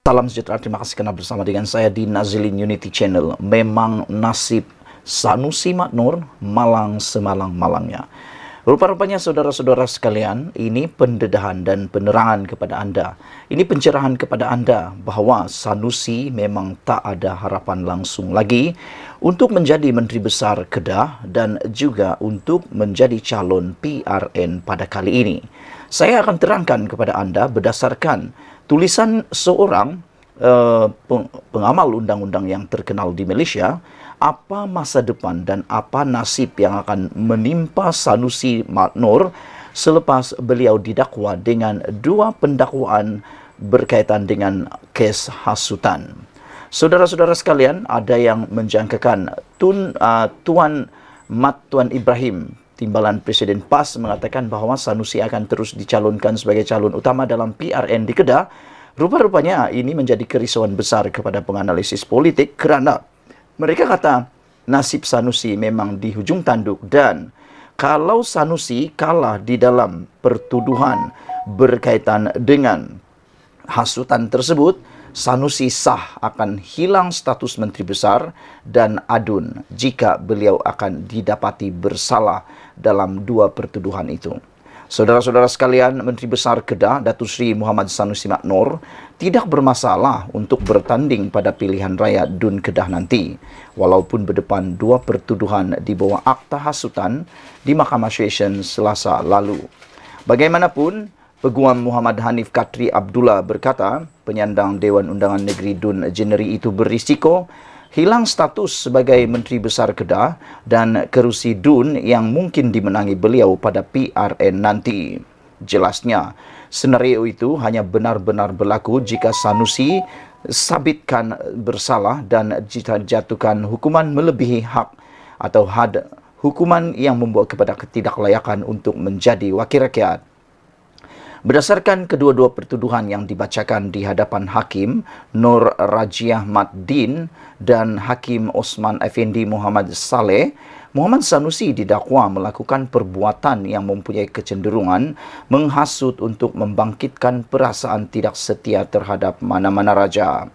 Salam sejahtera, terima kasih kerana bersama dengan saya di Nazilin Unity Channel. Memang nasib Sanusi Maknur malang semalang-malangnya. Rupa-rupanya saudara-saudara sekalian, ini pendedahan dan penerangan kepada anda. Ini pencerahan kepada anda bahawa Sanusi memang tak ada harapan langsung lagi untuk menjadi Menteri Besar Kedah dan juga untuk menjadi calon PRN pada kali ini. Saya akan terangkan kepada anda berdasarkan tulisan seorang pengamal undang-undang yang terkenal di Malaysia, apa masa depan dan apa nasib yang akan menimpa Sanusi Maknur selepas beliau didakwa dengan dua pendakwaan berkaitan dengan kes hasutan. Saudara-saudara sekalian, ada yang menjangkakan Tuan Mat Tuan Ibrahim, Timbalan Presiden PAS, mengatakan bahawa Sanusi akan terus dicalonkan sebagai calon utama dalam PRN di Kedah. Rupa-rupanya ini menjadi kerisauan besar kepada penganalisis politik kerana mereka kata nasib Sanusi memang di hujung tanduk, dan kalau Sanusi kalah di dalam pertuduhan berkaitan dengan hasutan tersebut, Sanusi sah akan hilang status Menteri Besar dan adun jika beliau akan didapati bersalah dalam dua pertuduhan itu. Saudara-saudara sekalian, Menteri Besar Kedah, Datuk Seri Muhammad Sanusi Maknur, tidak bermasalah untuk bertanding pada pilihan raya DUN Kedah nanti, walaupun berdepan dua pertuduhan di bawah akta hasutan di Mahkamah Session Selasa lalu. Bagaimanapun, Peguam Muhammad Hanif Katri Abdullah berkata, penyandang Dewan Undangan Negeri DUN Jeneri itu berisiko hilang status sebagai Menteri Besar Kedah dan kerusi DUN yang mungkin dimenangi beliau pada PRN nanti. Jelasnya, senario itu hanya benar-benar berlaku jika Sanusi sabitkan bersalah dan dijatuhkan hukuman melebihi hak atau had hukuman yang membawa kepada ketidaklayakan untuk menjadi wakil rakyat. Berdasarkan kedua-dua pertuduhan yang dibacakan di hadapan Hakim Nur Rajiah Mat Din dan Hakim Osman Effendi Muhammad Saleh, Muhammad Sanusi didakwa melakukan perbuatan yang mempunyai kecenderungan menghasut untuk membangkitkan perasaan tidak setia terhadap mana-mana raja.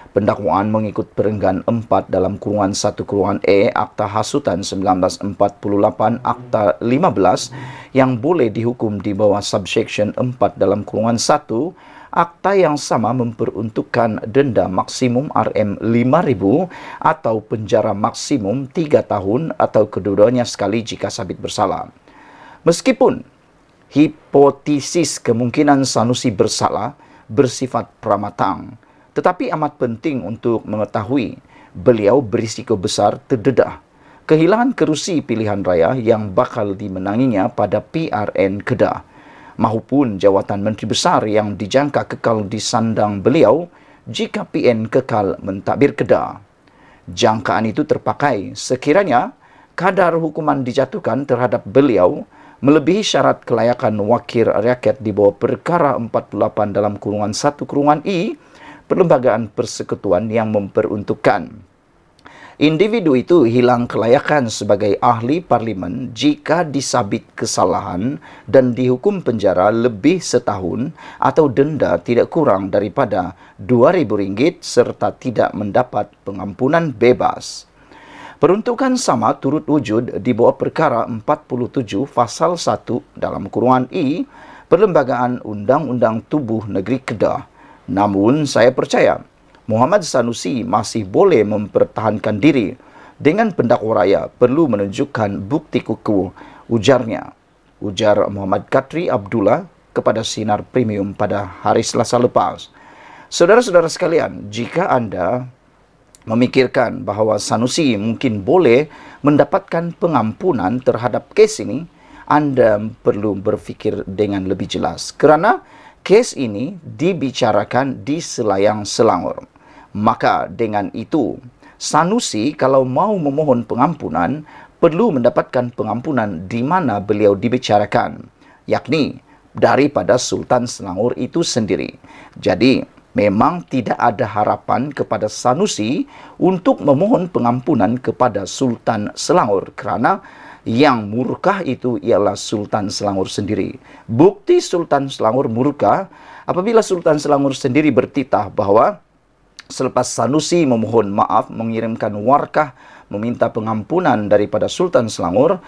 Pendakwaan mengikut perenggan 4 dalam kurungan 1 kurungan E Akta Hasutan 1948 Akta 15 yang boleh dihukum di bawah subsection 4 dalam kurungan 1. Akta yang sama memperuntukkan denda maksimum RM5,000 atau penjara maksimum 3 tahun atau kedua-duanya sekali jika sabit bersalah. Meskipun hipotesis kemungkinan Sanusi bersalah bersifat pramatang, tetapi amat penting untuk mengetahui beliau berisiko besar terdedah kehilangan kerusi pilihan raya yang bakal dimenanginya pada PRN Kedah, mahupun jawatan Menteri Besar yang dijangka kekal disandang beliau jika PN kekal mentadbir Kedah. Jangkaan itu terpakai sekiranya kadar hukuman dijatuhkan terhadap beliau melebihi syarat kelayakan wakil rakyat di bawah perkara 48 dalam kurungan 1 kurungan I Perlembagaan Persekutuan yang memperuntukkan individu itu hilang kelayakan sebagai ahli parlimen jika disabit kesalahan dan dihukum penjara lebih setahun atau denda tidak kurang daripada RM2,000 serta tidak mendapat pengampunan bebas. Peruntukan sama turut wujud di bawah perkara 47 Fasal 1 dalam kurungan I Perlembagaan Undang-Undang Tubuh Negeri Kedah. Namun, saya percaya Muhammad Sanusi masih boleh mempertahankan diri dengan pendakwa raya perlu menunjukkan bukti kukuh, ujarnya. Ujar Muhammad Katri Abdullah kepada Sinar Premium pada hari Selasa lepas. Saudara-saudara sekalian, jika anda memikirkan bahawa Sanusi mungkin boleh mendapatkan pengampunan terhadap kes ini, anda perlu berfikir dengan lebih jelas kerana kes ini dibicarakan di selayang Selangor. Maka dengan itu, Sanusi kalau mau memohon pengampunan, perlu mendapatkan pengampunan di mana beliau dibicarakan, yakni daripada Sultan Selangor itu sendiri. Jadi, memang tidak ada harapan kepada Sanusi untuk memohon pengampunan kepada Sultan Selangor kerana Yang murka itu ialah Sultan Selangor sendiri. Bukti Sultan Selangor murka apabila Sultan Selangor sendiri bertitah bahwa selepas Sanusi memohon maaf, mengirimkan warkah, meminta pengampunan daripada Sultan Selangor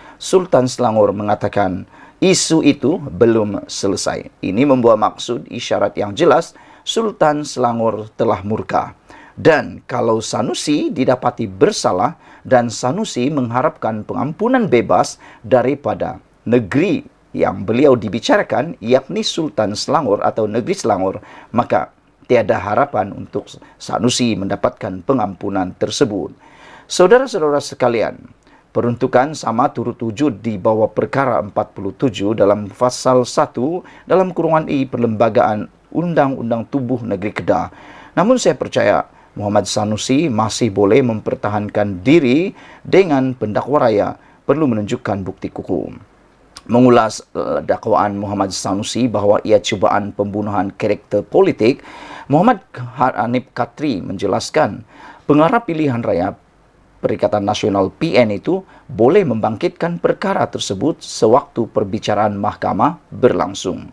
mengatakan isu itu belum selesai. Ini membawa maksud isyarat yang jelas Sultan Selangor telah murka. Dan kalau Sanusi didapati bersalah dan Sanusi mengharapkan pengampunan bebas daripada negeri yang beliau dibicarakan, yakni Sultan Selangor atau negeri Selangor, maka tiada harapan untuk Sanusi mendapatkan pengampunan tersebut. Saudara-saudara sekalian, peruntukan sama turut wujud di bawah perkara 47 dalam pasal 1 dalam kurungan I Perlembagaan Undang-Undang Tubuh Negeri Kedah. Namun saya percaya Muhammad Sanusi masih boleh mempertahankan diri dengan pendakwa raya perlu menunjukkan bukti kukuh. Mengulas dakwaan Muhammad Sanusi bahwa ia cubaan pembunuhan karakter politik, Muhammad Hanif Katri menjelaskan pengarah pilihan raya Perikatan Nasional PN itu boleh membangkitkan perkara tersebut sewaktu perbicaraan mahkamah berlangsung.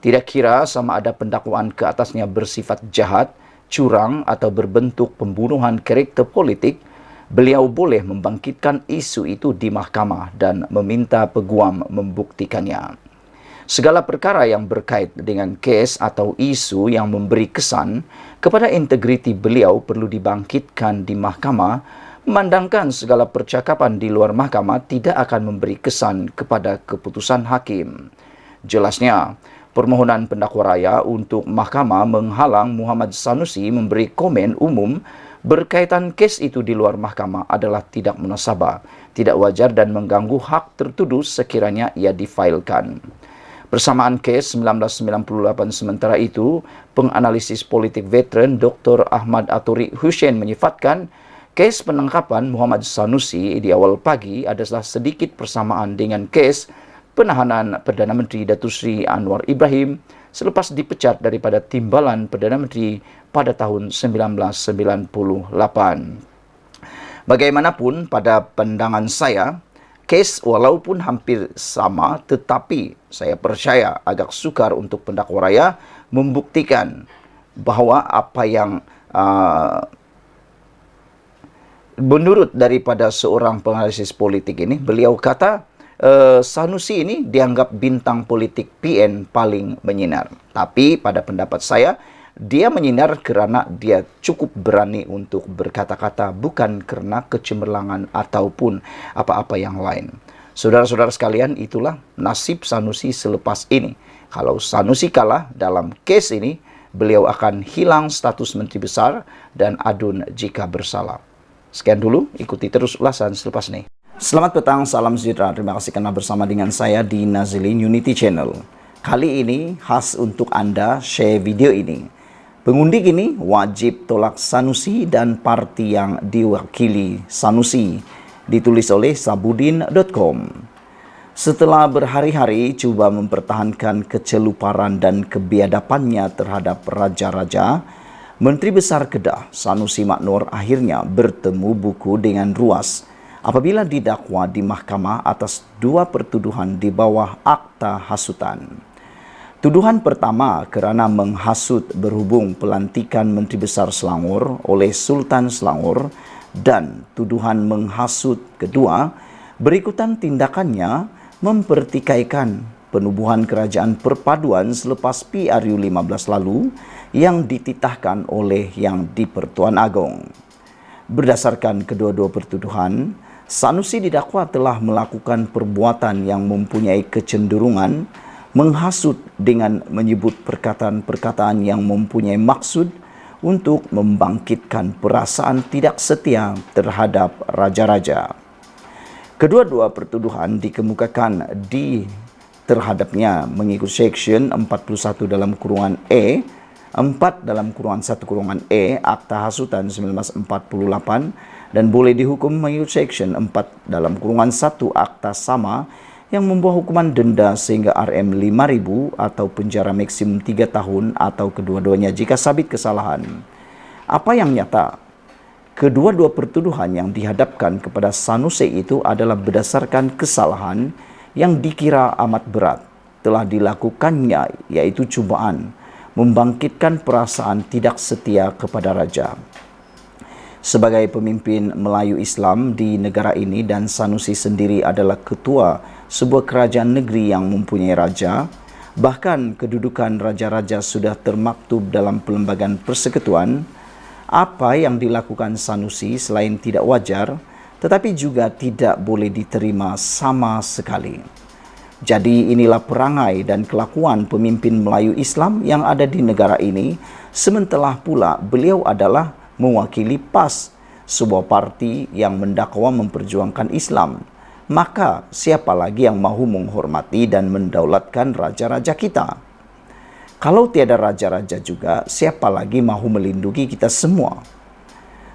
Tidak kira sama ada pendakwaan ke atasnya bersifat jahat, curang atau berbentuk pembunuhan karakter politik, beliau boleh membangkitkan isu itu di mahkamah dan meminta peguam membuktikannya. Segala perkara yang berkait dengan kes atau isu yang memberi kesan kepada integriti beliau perlu dibangkitkan di mahkamah, memandangkan segala percakapan di luar mahkamah tidak akan memberi kesan kepada keputusan hakim. Jelasnya, permohonan pendakwa raya untuk mahkamah menghalang Muhammad Sanusi memberi komen umum berkaitan kes itu di luar mahkamah adalah tidak munasabah, tidak wajar dan mengganggu hak tertuduh sekiranya ia difailkan. Bersamaan kes 1998 sementara itu, penganalisis politik veteran Dr. Ahmad Aturi Hussein menyifatkan kes penangkapan Muhammad Sanusi di awal pagi adalah sedikit persamaan dengan kes penahanan Perdana Menteri Datuk Seri Anwar Ibrahim selepas dipecat daripada timbalan Perdana Menteri pada tahun 1998. Bagaimanapun pada pandangan saya, kes walaupun hampir sama tetapi saya percaya agak sukar untuk pendakwa raya membuktikan bahwa apa yang menurut daripada seorang penganalisis politik ini, beliau kata Sanusi ini dianggap bintang politik PN paling menyinar. Tapi pada pendapat saya, dia menyinar kerana dia cukup berani untuk berkata-kata, bukan kerana kecemerlangan ataupun apa-apa yang lain. Saudara-saudara sekalian, itulah nasib Sanusi selepas ini. Kalau Sanusi kalah dalam kes ini, beliau akan hilang status Menteri Besar dan adun jika bersalah. Sekian dulu, ikuti terus ulasan selepas ini. Selamat petang, salam sejahtera. Terima kasih karena bersama dengan saya di Nazilin Unity Channel. Kali ini khas untuk Anda share video ini. Pengundi ini wajib tolak Sanusi dan parti yang diwakili Sanusi. Ditulis oleh sabudin.com. Setelah berhari-hari cuba mempertahankan keceluparan dan kebiadabannya terhadap raja-raja, Menteri Besar Kedah Sanusi Maknor akhirnya bertemu buku dengan ruas apabila didakwa di mahkamah atas dua pertuduhan di bawah akta hasutan. Tuduhan pertama kerana menghasut berhubung pelantikan Menteri Besar Selangor oleh Sultan Selangor dan tuduhan menghasut kedua berikutan tindakannya mempertikaikan penubuhan kerajaan perpaduan selepas PRU 15 lalu yang dititahkan oleh Yang di-Pertuan Agong. Berdasarkan kedua-dua pertuduhan, Sanusi didakwa telah melakukan perbuatan yang mempunyai kecenderungan menghasut dengan menyebut perkataan-perkataan yang mempunyai maksud untuk membangkitkan perasaan tidak setia terhadap raja-raja. Kedua-dua pertuduhan dikemukakan terhadapnya mengikut Seksyen 41 dalam kurungan E, 4 dalam kurungan 1 kurungan E, Akta Hasutan 1948 dan boleh dihukum mengikut Seksyen 4 dalam kurungan 1 Akta sama yang membawa hukuman denda sehingga RM5.000 atau penjara maksimum 3 tahun atau kedua-duanya jika sabit kesalahan. Apa yang nyata? Kedua-dua pertuduhan yang dihadapkan kepada Sanusi itu adalah berdasarkan kesalahan yang dikira amat berat telah dilakukannya, yaitu cubaan membangkitkan perasaan tidak setia kepada raja. Sebagai pemimpin Melayu Islam di negara ini, dan Sanusi sendiri adalah ketua sebuah kerajaan negeri yang mempunyai raja, bahkan kedudukan raja-raja sudah termaktub dalam Perlembagaan Persekutuan, apa yang dilakukan Sanusi selain tidak wajar, tetapi juga tidak boleh diterima sama sekali. Jadi inilah perangai dan kelakuan pemimpin Melayu Islam yang ada di negara ini, sementara pula beliau adalah mewakili PAS, sebuah parti yang mendakwa memperjuangkan Islam. Maka siapa lagi yang mahu menghormati dan mendaulatkan raja-raja kita? Kalau tiada raja-raja juga, siapa lagi mahu melindungi kita semua?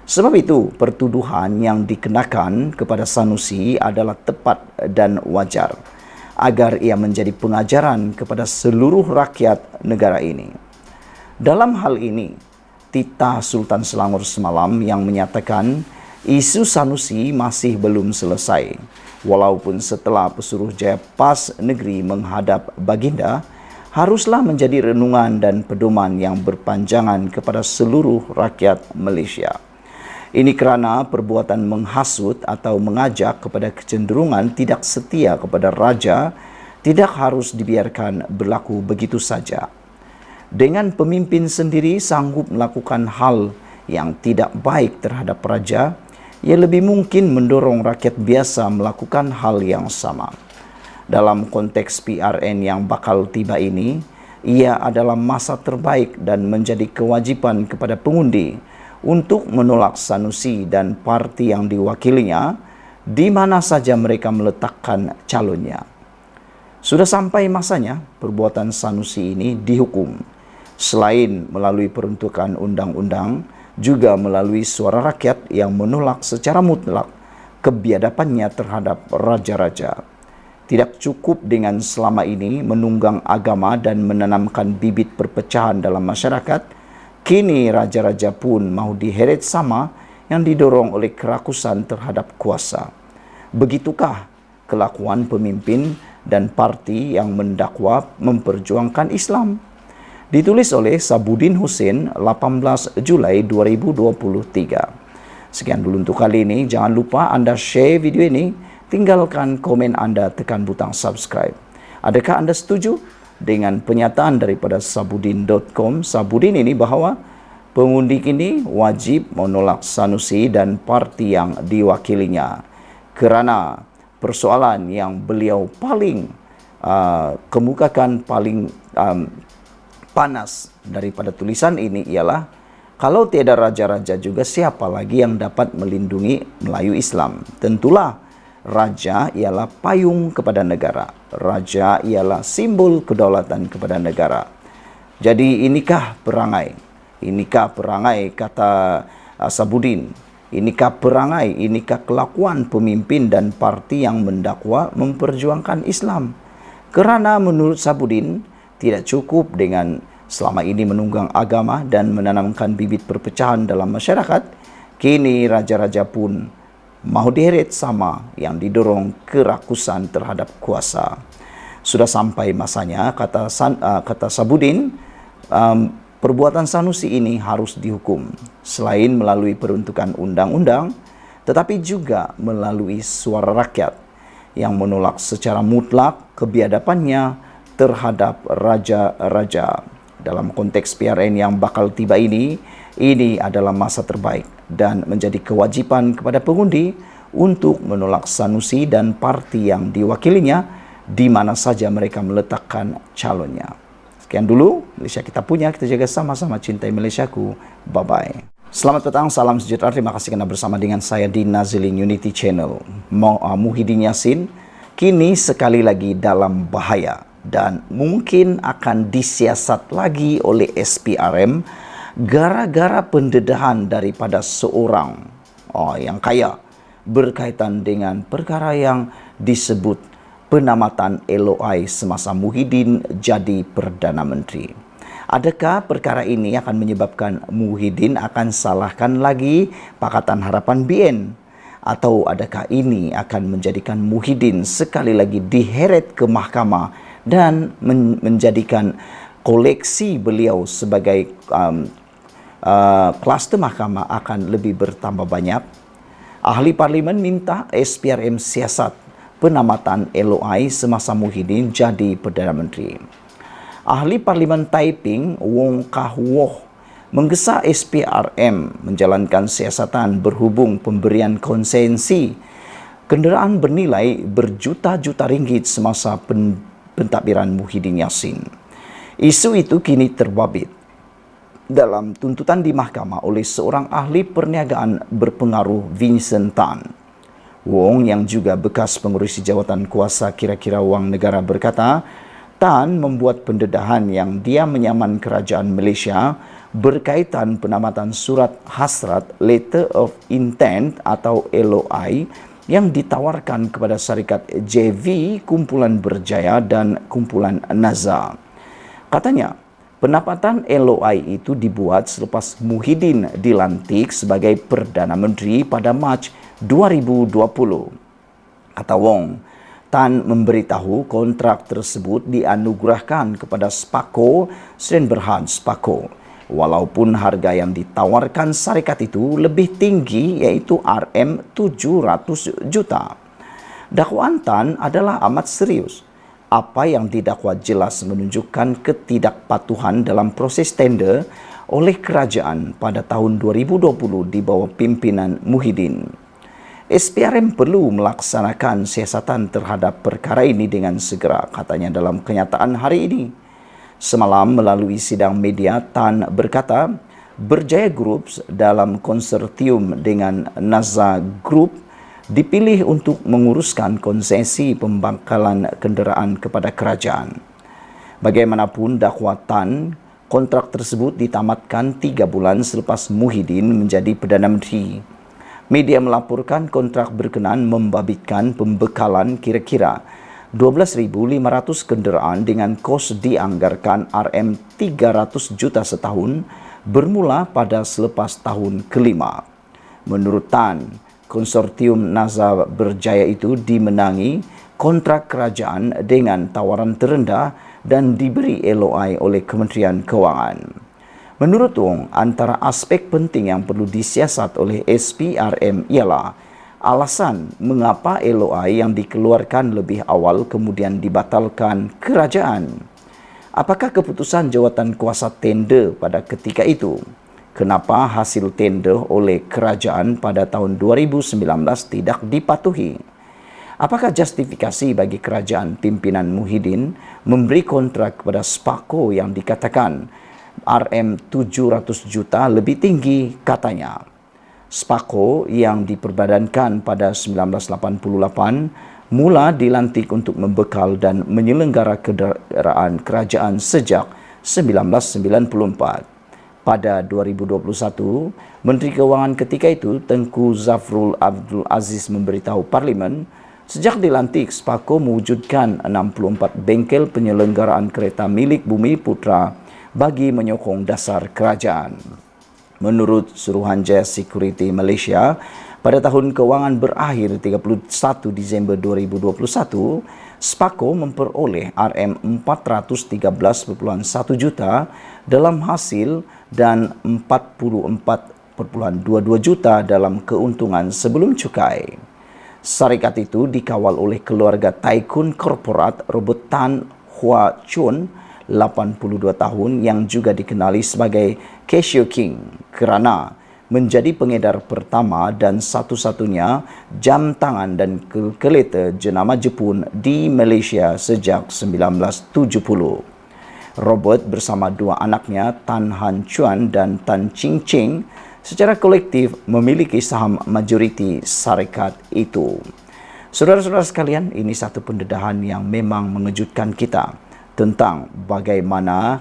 Sebab itu, pertuduhan yang dikenakan kepada Sanusi adalah tepat dan wajar, agar ia menjadi pengajaran kepada seluruh rakyat negara ini. Dalam hal ini, titah Sultan Selangor semalam yang menyatakan isu Sanusi masih belum selesai, walaupun setelah pesuruh Jaya PAS negeri menghadap Baginda, haruslah menjadi renungan dan pedoman yang berpanjangan kepada seluruh rakyat Malaysia. Ini kerana perbuatan menghasut atau mengajak kepada kecenderungan tidak setia kepada raja tidak harus dibiarkan berlaku begitu saja. Dengan pemimpin sendiri sanggup melakukan hal yang tidak baik terhadap raja, ia lebih mungkin mendorong rakyat biasa melakukan hal yang sama. Dalam konteks PRN yang bakal tiba ini, ia adalah masa terbaik dan menjadi kewajipan kepada pengundi untuk menolak Sanusi dan parti yang diwakilinya di mana saja mereka meletakkan calonnya. Sudah sampai masanya perbuatan Sanusi ini dihukum, selain melalui peruntukan undang-undang, juga melalui suara rakyat yang menolak secara mutlak kebiadabannya terhadap raja-raja. Tidak cukup dengan selama ini menunggang agama dan menanamkan bibit perpecahan dalam masyarakat, kini raja-raja pun mahu diheret sama yang didorong oleh kerakusan terhadap kuasa. Begitukah kelakuan pemimpin dan parti yang mendakwa memperjuangkan Islam? Ditulis oleh Sabudin Hussein 18 Julai 2023. Sekian dulu untuk kali ini. Jangan lupa Anda share video ini. Tinggalkan komen Anda, tekan butang subscribe. Adakah Anda setuju dengan pernyataan daripada Sabudin.com? Sabudin ini bahawa pengundi kini wajib menolak Sanusi dan parti yang diwakilinya kerana persoalan yang beliau paling kemukakan, paling panas daripada tulisan ini ialah kalau tiada raja-raja juga, siapa lagi yang dapat melindungi Melayu Islam? Tentulah raja ialah payung kepada negara. Raja ialah simbol kedaulatan kepada negara. Jadi inikah perangai? Inikah perangai, kata Sabudin. Inikah perangai, inikah kelakuan pemimpin dan parti yang mendakwa memperjuangkan Islam. Kerana menurut Sabudin, tidak cukup dengan selama ini menunggang agama dan menanamkan bibit perpecahan dalam masyarakat, kini raja-raja pun mahu diheret sama yang didorong kerakusan terhadap kuasa. Sudah sampai masanya, kata Sabudin, perbuatan Sanusi ini harus dihukum, selain melalui peruntukan undang-undang, tetapi juga melalui suara rakyat yang menolak secara mutlak kebiadabannya terhadap raja-raja. Dalam konteks PRN yang bakal tiba ini adalah masa terbaik dan menjadi kewajipan kepada pengundi untuk menolak Sanusi dan parti yang diwakilinya di mana saja mereka meletakkan calonnya. Sekian dulu, Malaysia kita punya, kita jaga sama-sama, cintai Malaysiaku. Bye-bye. Selamat petang, salam sejahtera, terima kasih kerana bersama dengan saya di Nazilin Unity Channel. Muhyiddin Yassin kini sekali lagi dalam bahaya dan mungkin akan disiasat lagi oleh SPRM gara-gara pendedahan daripada seorang yang kaya berkaitan dengan perkara yang disebut penamatan LOI semasa Muhyiddin jadi Perdana Menteri. Adakah perkara ini akan menyebabkan Muhyiddin akan salahkan lagi Pakatan Harapan BN? Atau adakah ini akan menjadikan Muhyiddin sekali lagi diheret ke mahkamah dan menjadikan koleksi beliau sebagai kluster mahkamah akan lebih bertambah banyak? Ahli Parlimen minta SPRM siasat penamatan LOI semasa Muhyiddin jadi Perdana Menteri. Ahli Parlimen Taiping Wong Kah-woh menggesa SPRM menjalankan siasatan berhubung pemberian konsensi kenderaan bernilai berjuta-juta ringgit semasa pentadbiran Muhyiddin Yassin. Isu itu kini terbabit dalam tuntutan di mahkamah oleh seorang ahli perniagaan berpengaruh Vincent Tan. Wong yang juga bekas pengurusi jawatan kuasa kira-kira wang negara berkata, Tan membuat pendedahan yang dia menyaman kerajaan Malaysia berkaitan penamatan surat hasrat Letter of Intent atau LOI yang ditawarkan kepada syarikat JV, Kumpulan Berjaya dan Kumpulan Nazar. Katanya, penamatan LOI itu dibuat selepas Muhyiddin dilantik sebagai Perdana Menteri pada Mac 2020. Kata Wong, Tan memberitahu kontrak tersebut dianugerahkan kepada Sparko Sdn Bhd Sparko, walaupun harga yang ditawarkan syarikat itu lebih tinggi, iaitu RM700 juta. Dakwaan Tan adalah amat serius. Apa yang didakwa jelas menunjukkan ketidakpatuhan dalam proses tender oleh kerajaan pada tahun 2020 di bawah pimpinan Muhyiddin. SPRM perlu melaksanakan siasatan terhadap perkara ini dengan segera, katanya dalam kenyataan hari ini. Semalam melalui sidang media, Tan berkata, Berjaya Group dalam konsortium dengan Nazar Group dipilih untuk menguruskan konsesi pembangkalan kenderaan kepada kerajaan. Bagaimanapun dakwa Tan, kontrak tersebut ditamatkan 3 bulan selepas Muhyiddin menjadi Perdana Menteri. Media melaporkan kontrak berkenaan membabitkan pembekalan kira-kira 12,500 kenderaan dengan kos dianggarkan RM300 juta setahun bermula pada selepas tahun kelima. Menurut Tan, konsortium Nazar Berjaya itu dimenangi kontrak kerajaan dengan tawaran terendah dan diberi LOI oleh Kementerian Kewangan. Menurut Wong, antara aspek penting yang perlu disiasat oleh SPRM ialah alasan mengapa LOI yang dikeluarkan lebih awal kemudian dibatalkan kerajaan. Apakah keputusan jawatan kuasa tender pada ketika itu? Kenapa hasil tender oleh kerajaan pada tahun 2019 tidak dipatuhi? Apakah justifikasi bagi kerajaan pimpinan Muhyiddin memberi kontrak kepada Sparko yang dikatakan RM700 juta lebih tinggi, katanya. Sparko yang diperbadankan pada 1988 mula dilantik untuk membekal dan menyelenggara kenderaan kerajaan sejak 1994. Pada 2021, Menteri Kewangan ketika itu, Tengku Zafrul Abdul Aziz memberitahu Parlimen, sejak dilantik, Sparko mewujudkan 64 bengkel penyelenggaraan kereta milik Bumi Putra bagi menyokong dasar kerajaan. Menurut Suruhanjaya Security Malaysia, pada tahun kewangan berakhir 31 Disember 2021, Sparko memperoleh RM413.1 juta dalam hasil dan 44.22 juta dalam keuntungan sebelum cukai. Syarikat itu dikawal oleh keluarga tycoon korporat Robert Tan Hua Chun, 82 tahun, yang juga dikenali sebagai Casio King kerana menjadi pengedar pertama dan satu-satunya jam tangan dan kereta jenama Jepun di Malaysia sejak 1970. Robert bersama dua anaknya Tan Han Chuan dan Tan Ching Ching secara kolektif memiliki saham majoriti syarikat itu. Saudara-saudara sekalian, ini satu pendedahan yang memang mengejutkan kita tentang bagaimana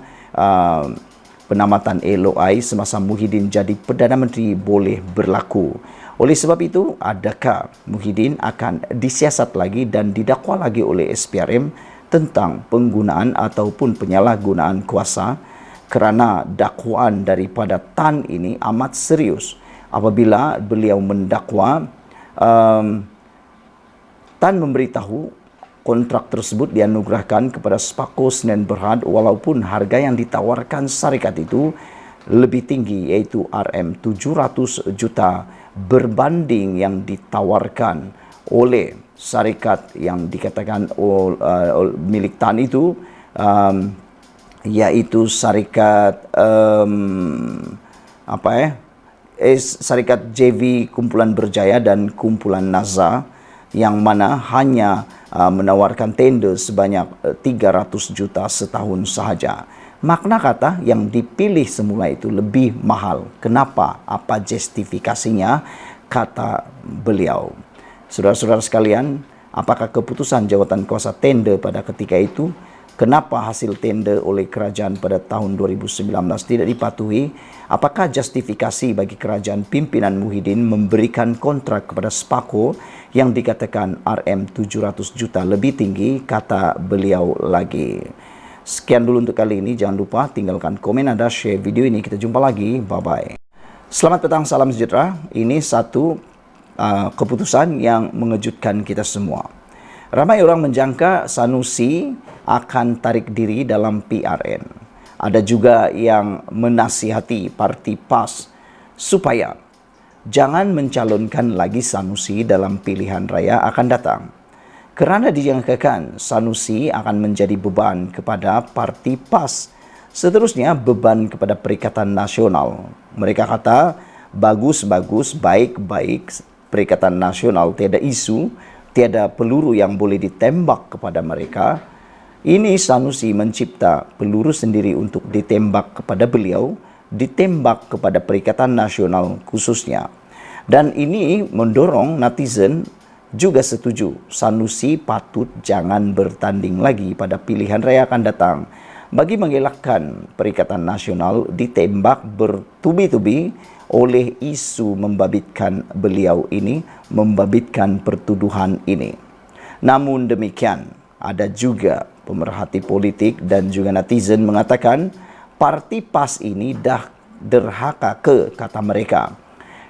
penamatan LOI semasa Muhyiddin jadi Perdana Menteri boleh berlaku. Oleh sebab itu, adakah Muhyiddin akan disiasat lagi dan didakwa lagi oleh SPRM tentang penggunaan ataupun penyalahgunaan kuasa kerana dakwaan daripada Tan ini amat serius. Apabila beliau mendakwa, Tan memberitahu kontrak tersebut dianugerahkan kepada Sepako Sdn Bhd walaupun harga yang ditawarkan syarikat itu lebih tinggi, yaitu Rm700 juta berbanding yang ditawarkan oleh syarikat yang dikatakan milik Tan itu, yaitu syarikat syarikat JV Kumpulan Berjaya dan Kumpulan Naza, yang mana hanya menawarkan tender sebanyak 300 juta setahun sahaja. Makna kata yang dipilih semula itu lebih mahal. Kenapa? Apa justifikasinya? Kata beliau. Saudara-saudara sekalian, apakah keputusan jawatan kuasa tender pada ketika itu? Kenapa hasil tender oleh kerajaan pada tahun 2019 tidak dipatuhi? Apakah justifikasi bagi kerajaan pimpinan Muhyiddin memberikan kontrak kepada Sepako yang dikatakan Rm700 juta lebih tinggi? Kata beliau lagi. Sekian dulu untuk kali ini. Jangan lupa tinggalkan komen Anda, share video ini. Kita jumpa lagi. Bye-bye. Selamat petang, salam sejahtera. Ini satu keputusan yang mengejutkan kita semua. Ramai orang menjangka Sanusi akan tarik diri dalam PRN. Ada juga yang menasihati parti PAS supaya jangan mencalonkan lagi Sanusi dalam pilihan raya akan datang. Kerana dijangkakan Sanusi akan menjadi beban kepada parti PAS. Seterusnya beban kepada Perikatan Nasional. Mereka kata bagus-bagus, baik-baik Perikatan Nasional, tiada isu, tiada peluru yang boleh ditembak kepada mereka. Ini Sanusi mencipta peluru sendiri untuk ditembak kepada beliau, ditembak kepada Perikatan Nasional khususnya. Dan ini mendorong netizen juga setuju. Sanusi patut jangan bertanding lagi pada pilihan raya akan datang. Bagi mengelakkan Perikatan Nasional ditembak bertubi-tubi oleh isu membabitkan beliau ini, membabitkan pertuduhan ini. Namun demikian, ada juga pemerhati politik dan juga netizen mengatakan parti PAS ini dah derhaka kata mereka.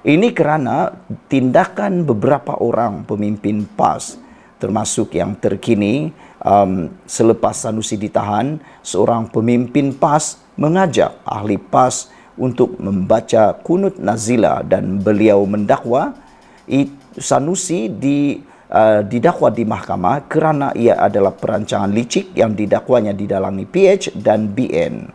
Ini kerana tindakan beberapa orang pemimpin PAS, termasuk yang terkini selepas Sanusi ditahan, seorang pemimpin PAS mengajak ahli PAS untuk membaca kunut nazila dan beliau mendakwa Sanusi didakwa di mahkamah kerana ia adalah perancangan licik yang didakwanya didalangi PH dan BN.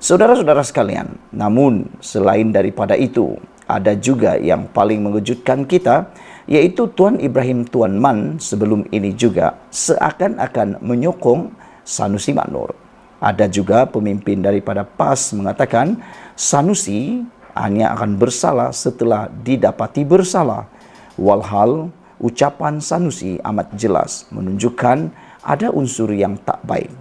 Saudara-saudara sekalian, namun selain daripada itu, ada juga yang paling mengejutkan kita, yaitu Tuan Ibrahim Tuan Man sebelum ini juga seakan-akan menyokong Sanusi Maknor. Ada juga pemimpin daripada PAS mengatakan Sanusi hanya akan bersalah setelah didapati bersalah. Walhal ucapan Sanusi amat jelas menunjukkan ada unsur yang tak baik.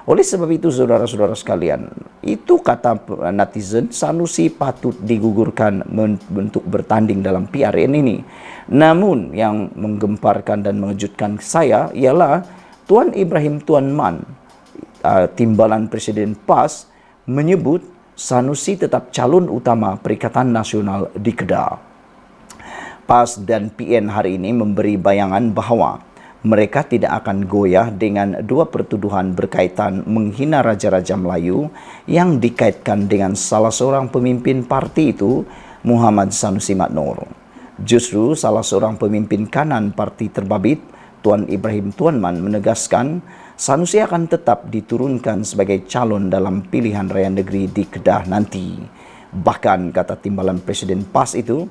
Oleh sebab itu, saudara-saudara sekalian, itu kata netizen, Sanusi patut digugurkan untuk bertanding dalam PRN ini. Namun yang menggemparkan dan mengejutkan saya ialah Tuan Ibrahim Tuan Man, timbalan Presiden PAS, menyebut Sanusi tetap calon utama Perikatan Nasional di Kedah. PAS dan PN hari ini memberi bayangan bahawa mereka tidak akan goyah dengan dua pertuduhan berkaitan menghina Raja-Raja Melayu yang dikaitkan dengan salah seorang pemimpin parti itu, Muhammad Sanusi Maknor. Justru salah seorang pemimpin kanan parti terbabit, Tuan Ibrahim Tuan Man, menegaskan Sanusi akan tetap diturunkan sebagai calon dalam pilihan raya negeri di Kedah nanti. Bahkan, kata timbalan Presiden PAS itu,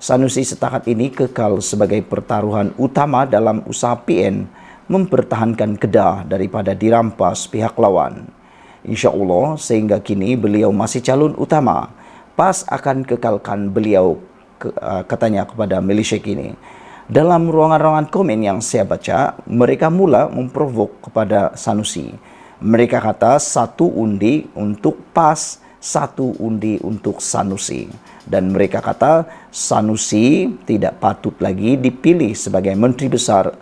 Sanusi setakat ini kekal sebagai pertaruhan utama dalam usaha PN mempertahankan Kedah daripada dirampas pihak lawan. InsyaAllah sehingga kini beliau masih calon utama. PAS akan kekalkan beliau, katanya kepada Malaysia kini. Dalam ruangan-ruangan komen yang saya baca, mereka mula memprovok kepada Sanusi. Mereka kata satu undi untuk PAS, satu undi untuk Sanusi. Dan mereka kata Sanusi tidak patut lagi dipilih sebagai Menteri Besar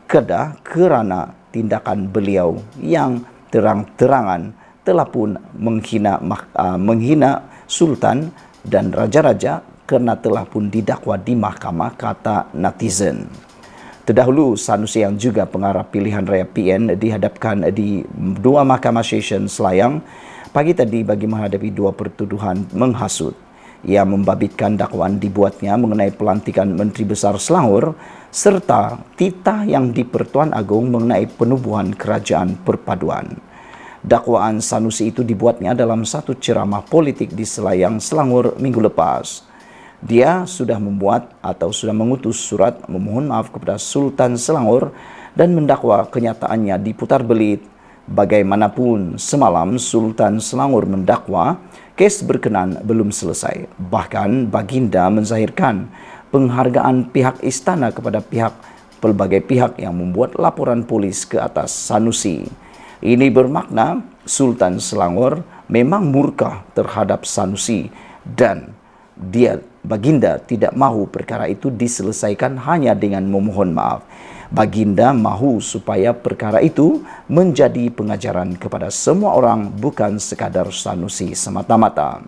Kedah kerana tindakan beliau yang terang-terangan telah pun menghina sultan dan raja-raja kerana telah pun didakwa di mahkamah, kata netizen. Terdahulu, Sanusi yang juga pengarah pilihan raya PN dihadapkan di dua mahkamah session Selayang pagi tadi bagi menghadapi dua pertuduhan menghasut. Ia membabitkan dakwaan dibuatnya mengenai pelantikan Menteri Besar Selangor serta titah yang di Pertuan Agong mengenai penubuhan kerajaan perpaduan. Dakwaan Sanusi itu dibuatnya dalam satu ceramah politik di Selayang, Selangor minggu lepas. Dia sudah membuat atau sudah mengutus surat memohon maaf kepada Sultan Selangor dan mendakwa kenyataannya diputar belit. Bagaimanapun, semalam Sultan Selangor mendakwa kes berkenan belum selesai. Bahkan Baginda menzahirkan penghargaan pihak istana kepada pelbagai pihak yang membuat laporan polis ke atas Sanusi. Ini bermakna Sultan Selangor memang murka terhadap Sanusi dan Baginda tidak mahu perkara itu diselesaikan hanya dengan memohon maaf. Baginda mahu supaya perkara itu menjadi pengajaran kepada semua orang, bukan sekadar Sanusi semata-mata.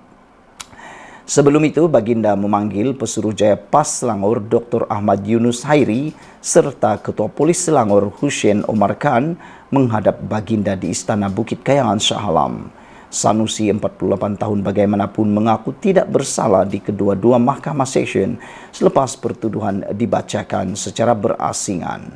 Sebelum itu, Baginda memanggil Pesuruhjaya PAS Selangor Dr. Ahmad Yunus Hairi serta Ketua Polis Selangor Hussein Omar Khan menghadap Baginda di Istana Bukit Kayangan Shah Alam. Sanusi 48 tahun bagaimanapun mengaku tidak bersalah di kedua-dua mahkamah session selepas pertuduhan dibacakan secara berasingan.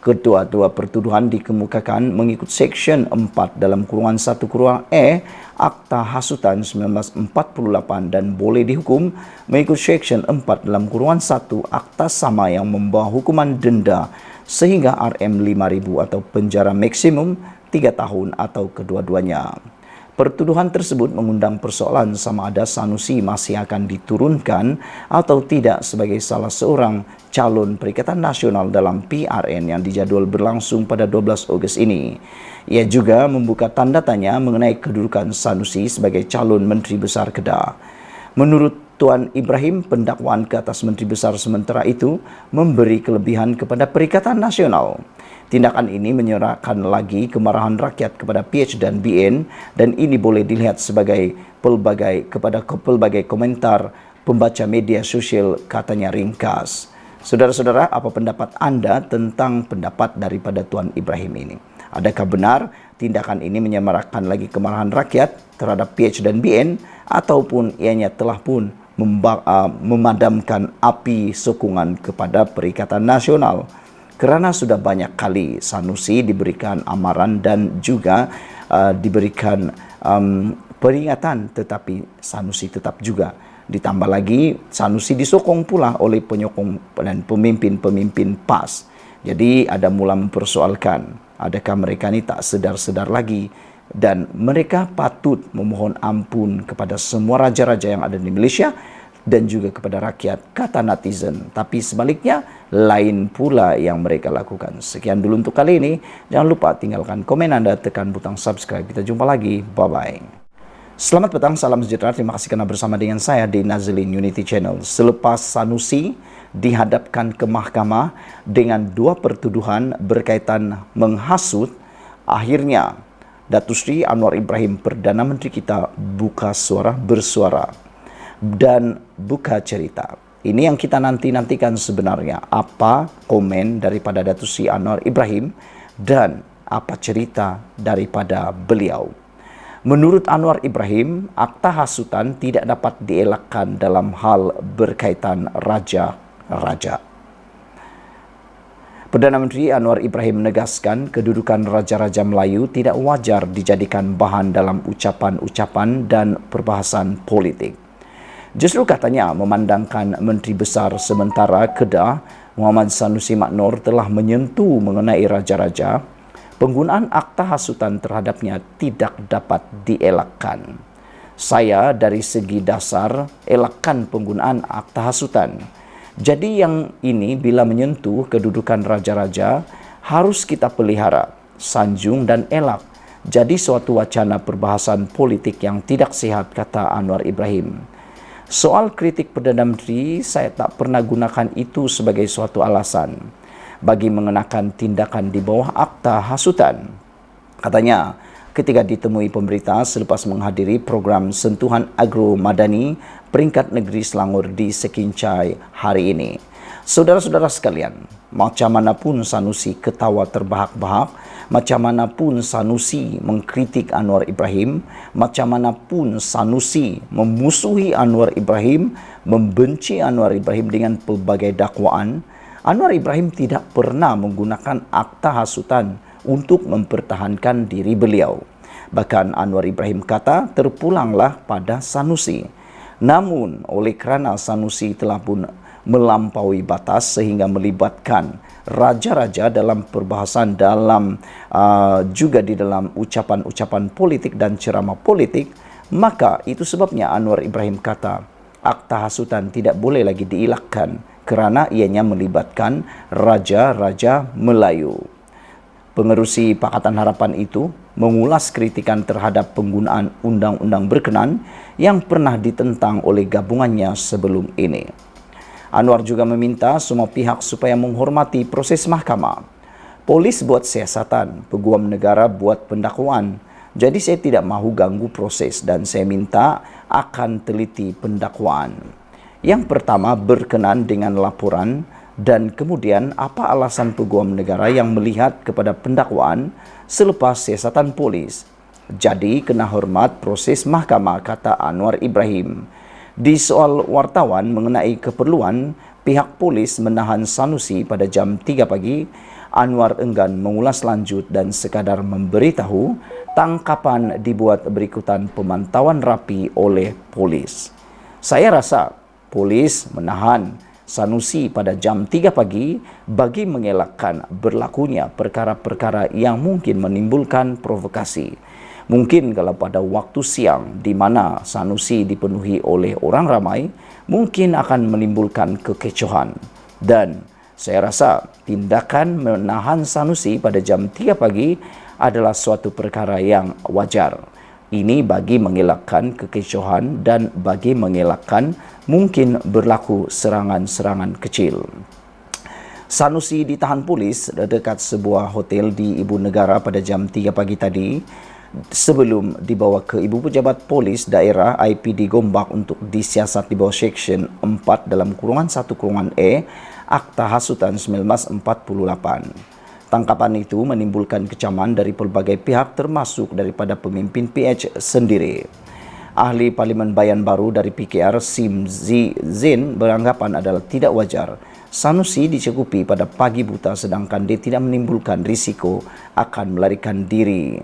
Kedua-dua pertuduhan dikemukakan mengikut Seksyen 4 dalam kurungan 1 kurungan E Akta Hasutan 1948 dan boleh dihukum mengikut Seksyen 4 dalam kurungan 1 Akta Sama yang membawa hukuman denda sehingga RM5.000 atau penjara maksimum 3 tahun atau kedua-duanya. Pertuduhan tersebut mengundang persoalan sama ada Sanusi masih akan diturunkan atau tidak sebagai salah seorang calon Perikatan Nasional dalam PRN yang dijadual berlangsung pada 12 Ogos ini. Ia juga membuka tanda tanya mengenai kedudukan Sanusi sebagai calon Menteri Besar Kedah. Menurut Tuan Ibrahim, pendakwaan ke atas Menteri Besar sementara itu memberi kelebihan kepada Perikatan Nasional. Tindakan ini menyerahkan lagi kemarahan rakyat kepada PH dan BN dan ini boleh dilihat sebagai pelbagai komentar pembaca media sosial, katanya ringkas. Saudara-saudara, apa pendapat anda tentang pendapat daripada Tuan Ibrahim ini? Adakah benar tindakan ini menyemarakkan lagi kemarahan rakyat terhadap PH dan BN ataupun ianya telah pun memadamkan api sokongan kepada Perikatan Nasional? Kerana sudah banyak kali Sanusi diberikan amaran dan juga diberikan peringatan, tetapi Sanusi tetap juga. Ditambah lagi Sanusi disokong pula oleh penyokong dan pemimpin-pemimpin PAS. Jadi ada mula mempersoalkan, adakah mereka ini tak sedar-sedar lagi dan mereka patut memohon ampun kepada semua raja-raja yang ada di Malaysia dan juga kepada rakyat, kata netizen. Tapi sebaliknya, lain pula yang mereka lakukan. Sekian dulu untuk kali ini. Jangan lupa tinggalkan komen anda, tekan butang subscribe. Kita jumpa lagi. Bye-bye. Selamat petang, salam sejahtera. Terima kasih kerana bersama dengan saya di Nazilin Unity Channel. Selepas Sanusi dihadapkan ke mahkamah dengan dua pertuduhan berkaitan menghasut, akhirnya Datuk Seri Anwar Ibrahim, Perdana Menteri kita, bersuara dan buka cerita. Ini yang kita nantikan sebenarnya, apa komen daripada Datuk Seri Anwar Ibrahim dan apa cerita daripada beliau. Menurut Anwar Ibrahim, akta hasutan tidak dapat dielakkan dalam hal berkaitan raja-raja. Perdana Menteri Anwar Ibrahim menegaskan kedudukan raja-raja Melayu tidak wajar dijadikan bahan dalam ucapan-ucapan dan perbahasan politik. Justru katanya memandangkan Menteri Besar sementara Kedah Muhammad Sanusi Maknor telah menyentuh mengenai raja-raja, penggunaan akta hasutan terhadapnya tidak dapat dielakkan. Saya dari segi dasar elakkan penggunaan akta hasutan. Jadi yang ini bila menyentuh kedudukan raja-raja harus kita pelihara, sanjung dan elak. Jadi suatu wacana perbahasan politik yang tidak sihat, kata Anwar Ibrahim. Soal kritik Perdana Menteri, saya tak pernah gunakan itu sebagai suatu alasan bagi mengenakan tindakan di bawah akta hasutan. Katanya, ketika ditemui pemberita selepas menghadiri program Sentuhan Agro Madani peringkat negeri Selangor di Sekincai hari ini. Saudara-saudara sekalian, macam manapun Sanusi ketawa terbahak-bahak, macam manapun Sanusi mengkritik Anwar Ibrahim, macam manapun Sanusi memusuhi Anwar Ibrahim, membenci Anwar Ibrahim dengan pelbagai dakwaan, Anwar Ibrahim tidak pernah menggunakan akta hasutan untuk mempertahankan diri beliau. Bahkan Anwar Ibrahim kata terpulanglah pada Sanusi. Namun oleh kerana Sanusi telah pun melampaui batas sehingga melibatkan raja-raja dalam perbahasan juga di dalam ucapan-ucapan politik dan ceramah politik, maka itu sebabnya Anwar Ibrahim kata akta hasutan tidak boleh lagi dielakkan kerana ianya melibatkan raja-raja Melayu. Pengerusi Pakatan Harapan itu mengulas kritikan terhadap penggunaan undang-undang berkenan yang pernah ditentang oleh gabungannya sebelum ini. Anwar juga meminta semua pihak supaya menghormati proses mahkamah. Polis buat siasatan, peguam negara buat pendakwaan. Jadi saya tidak mahu ganggu proses dan saya minta akan teliti pendakwaan. Yang pertama berkenan dengan laporan dan kemudian apa alasan peguam negara yang melihat kepada pendakwaan selepas siasatan polis. Jadi kena hormat proses mahkamah, kata Anwar Ibrahim. Di soal wartawan mengenai keperluan pihak polis menahan Sanusi pada jam 3 pagi, Anwar enggan mengulas lanjut dan sekadar memberitahu tangkapan dibuat berikutan pemantauan rapi oleh polis. Saya rasa polis menahan Sanusi pada jam 3 pagi bagi mengelakkan berlakunya perkara-perkara yang mungkin menimbulkan provokasi. Mungkin kalau pada waktu siang di mana Sanusi dipenuhi oleh orang ramai, mungkin akan menimbulkan kekecohan. Dan saya rasa tindakan menahan Sanusi pada jam 3 pagi adalah suatu perkara yang wajar. Ini bagi mengelakkan kekecohan dan bagi mengelakkan mungkin berlaku serangan-serangan kecil. Sanusi ditahan polis dekat sebuah hotel di Ibu Negara pada jam 3 pagi tadi sebelum dibawa ke Ibu Pejabat Polis Daerah IPD Gombak untuk disiasat di bawah Seksyen 4(1)(e) Akta Hasutan 1948. Tangkapan itu menimbulkan kecaman dari pelbagai pihak termasuk daripada pemimpin PH sendiri. Ahli Parlimen Bayan Baru dari PKR Sim Zin beranggapan adalah tidak wajar Sanusi dicakupi pada pagi buta sedangkan dia tidak menimbulkan risiko akan melarikan diri.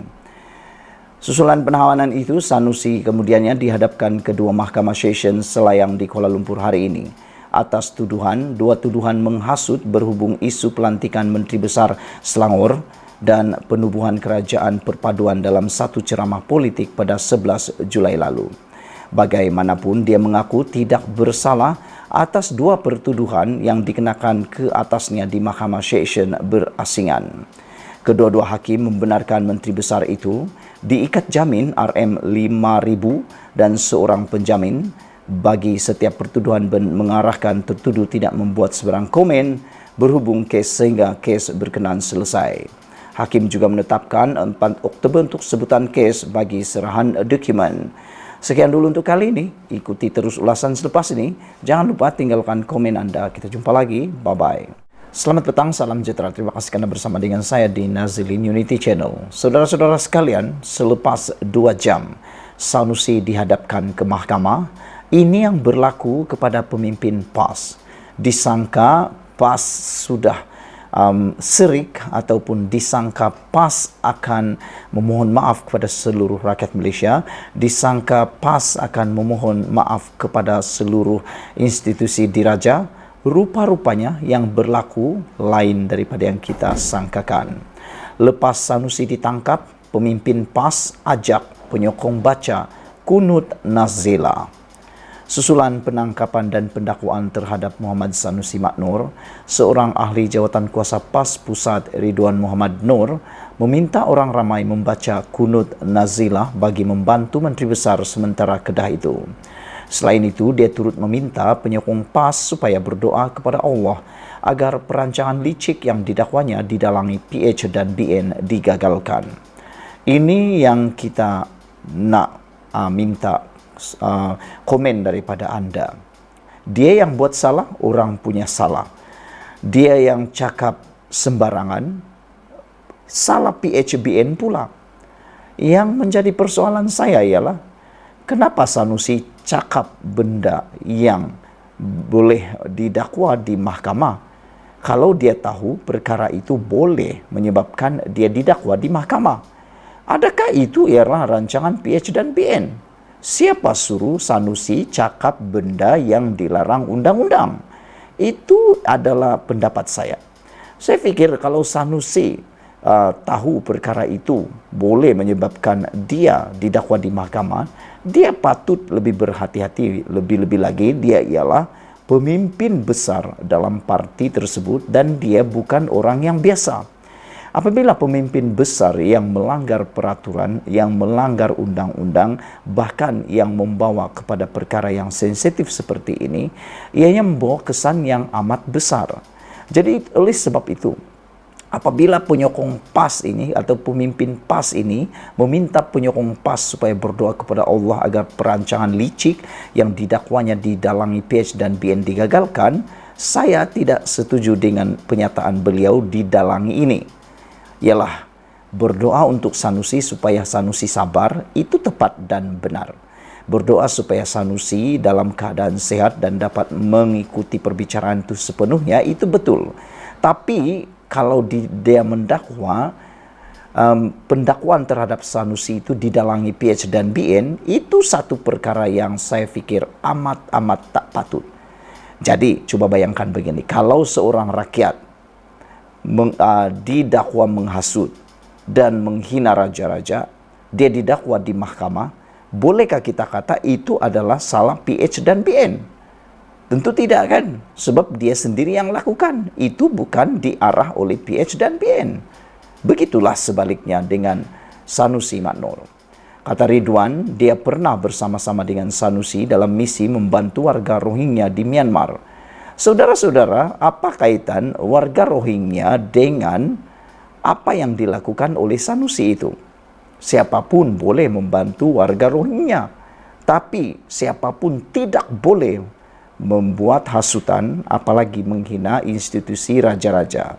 Susulan penahanan itu, Sanusi kemudiannya dihadapkan kedua Mahkamah Session Selayang di Kuala Lumpur hari ini atas dua tuduhan menghasut berhubung isu pelantikan Menteri Besar Selangor dan penubuhan kerajaan perpaduan dalam satu ceramah politik pada 11 Julai lalu. Bagaimanapun dia mengaku tidak bersalah atas dua pertuduhan yang dikenakan ke atasnya di Mahkamah Session berasingan. Kedua-dua hakim membenarkan Menteri Besar itu diikat jamin RM5,000 dan seorang penjamin. Bagi setiap pertuduhan mengarahkan tertuduh tidak membuat sebarang komen berhubung kes sehingga kes berkenan selesai. Hakim juga menetapkan 4 Oktober untuk sebutan kes bagi serahan dokumen. Sekian dulu untuk kali ini. Ikuti terus ulasan selepas ini. Jangan lupa tinggalkan komen Anda. Kita jumpa lagi. Bye-bye. Selamat petang, salam sejahtera. Terima kasih karena bersama dengan saya di Nazilin Unity Channel. Saudara-saudara sekalian, selepas 2 jam Sanusi dihadapkan ke mahkamah. Ini yang berlaku kepada pemimpin PAS. Disangka PAS sudah serik ataupun disangka PAS akan memohon maaf kepada seluruh rakyat Malaysia. Disangka PAS akan memohon maaf kepada seluruh institusi diraja. Rupa-rupanya yang berlaku lain daripada yang kita sangkakan. Lepas Sanusi ditangkap, pemimpin PAS ajak penyokong baca kunut Nazila. Susulan penangkapan dan pendakwaan terhadap Muhammad Sanusi Mat Noor, seorang ahli jawatan kuasa PAS Pusat Ridwan Muhammad Noor, meminta orang ramai membaca kunut Nazilah bagi membantu Menteri Besar sementara Kedah itu. Selain itu, dia turut meminta penyokong PAS supaya berdoa kepada Allah agar perancangan licik yang didakwanya didalangi PH dan BN digagalkan. Ini yang kita nak minta komen daripada Anda. Dia yang buat salah, orang punya salah. Dia yang cakap sembarangan, salah PHBN pula. Yang menjadi persoalan saya ialah, kenapa Sanusi cakap benda yang boleh didakwa di mahkamah kalau dia tahu perkara itu boleh menyebabkan dia didakwa di mahkamah? Adakah itu ialah rancangan PH dan BN? Siapa suruh Sanusi cakap benda yang dilarang undang-undang? Itu adalah pendapat saya. Saya fikir kalau Sanusi tahu perkara itu boleh menyebabkan dia didakwa di mahkamah, dia patut lebih berhati-hati. Lebih-lebih lagi, dia ialah pemimpin besar dalam parti tersebut dan dia bukan orang yang biasa. Apabila pemimpin besar yang melanggar peraturan, yang melanggar undang-undang, bahkan yang membawa kepada perkara yang sensitif seperti ini, ianya membawa kesan yang amat besar. Jadi oleh sebab itu, apabila penyokong PAS ini atau pemimpin PAS ini meminta penyokong PAS supaya berdoa kepada Allah agar perancangan licik yang didakwanya didalangi PH dan BN digagalkan, saya tidak setuju dengan pernyataan beliau didalangi ini. Ialah berdoa untuk Sanusi supaya Sanusi sabar, itu tepat dan benar. Berdoa supaya Sanusi dalam keadaan sehat dan dapat mengikuti perbicaraan itu sepenuhnya, itu betul. Tapi kalau dia mendakwa, pendakwaan terhadap Sanusi itu didalangi PH dan BN, itu satu perkara yang saya fikir amat-amat tak patut. Jadi, coba bayangkan begini, kalau seorang rakyat didakwa menghasut dan menghina raja-raja, dia didakwa di mahkamah, bolehkah kita kata itu adalah salah PH dan BN? Tentu tidak kan, sebab dia sendiri yang lakukan, itu bukan diarah oleh PH dan BN. Begitulah sebaliknya dengan Sanusi Maknor. Kata Ridwan, dia pernah bersama-sama dengan Sanusi dalam misi membantu warga Rohingya di Myanmar. Saudara-saudara, apa kaitan warga Rohingya dengan apa yang dilakukan oleh Sanusi itu? Siapapun boleh membantu warga Rohingya, tapi siapapun tidak boleh membuat hasutan, apalagi menghina institusi raja-raja.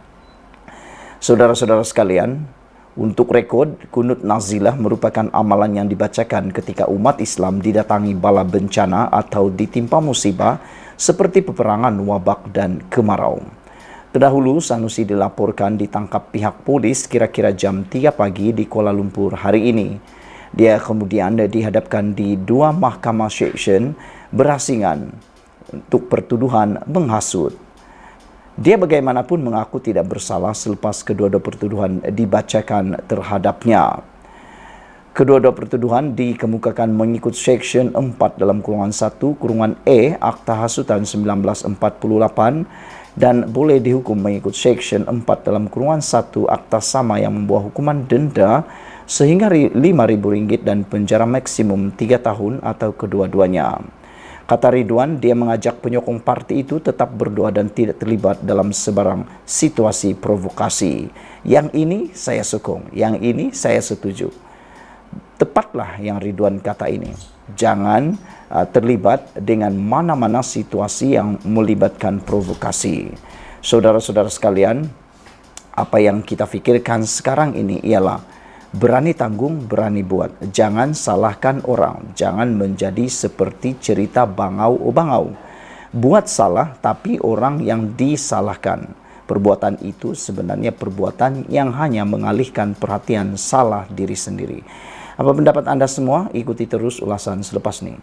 Saudara-saudara sekalian, untuk rekod, kunut nazilah merupakan amalan yang dibacakan ketika umat Islam didatangi bala bencana atau ditimpa musibah seperti peperangan, wabak, dan kemarau. Terdahulu, Sanusi dilaporkan ditangkap pihak polis kira-kira jam 3 pagi di Kuala Lumpur hari ini. Dia kemudian dihadapkan di 2 mahkamah seksyen berasingan untuk pertuduhan menghasut. Dia bagaimanapun mengaku tidak bersalah selepas kedua-dua pertuduhan dibacakan terhadapnya. Kedua-dua pertuduhan dikemukakan mengikut Seksyen 4 dalam kurungan 1 kurungan E Akta Hasutan 1948 dan boleh dihukum mengikut Seksyen 4 dalam kurungan 1 Akta Sama yang membawa hukuman denda sehingga RM5.000 dan penjara maksimum 3 tahun atau kedua-duanya. Kata Ridwan, dia mengajak penyokong parti itu tetap berdoa dan tidak terlibat dalam sebarang situasi provokasi. Yang ini saya sokong, yang ini saya setuju. Tepatlah yang Ridwan kata ini. Jangan terlibat dengan mana-mana situasi yang melibatkan provokasi. Saudara-saudara sekalian, apa yang kita fikirkan sekarang ini ialah berani tanggung, berani buat. Jangan salahkan orang. Jangan menjadi seperti cerita bangau-bangau. Buat salah tapi orang yang disalahkan. Perbuatan itu sebenarnya perbuatan yang hanya mengalihkan perhatian salah diri sendiri. Apa pendapat Anda semua? Ikuti terus ulasan selepas ini.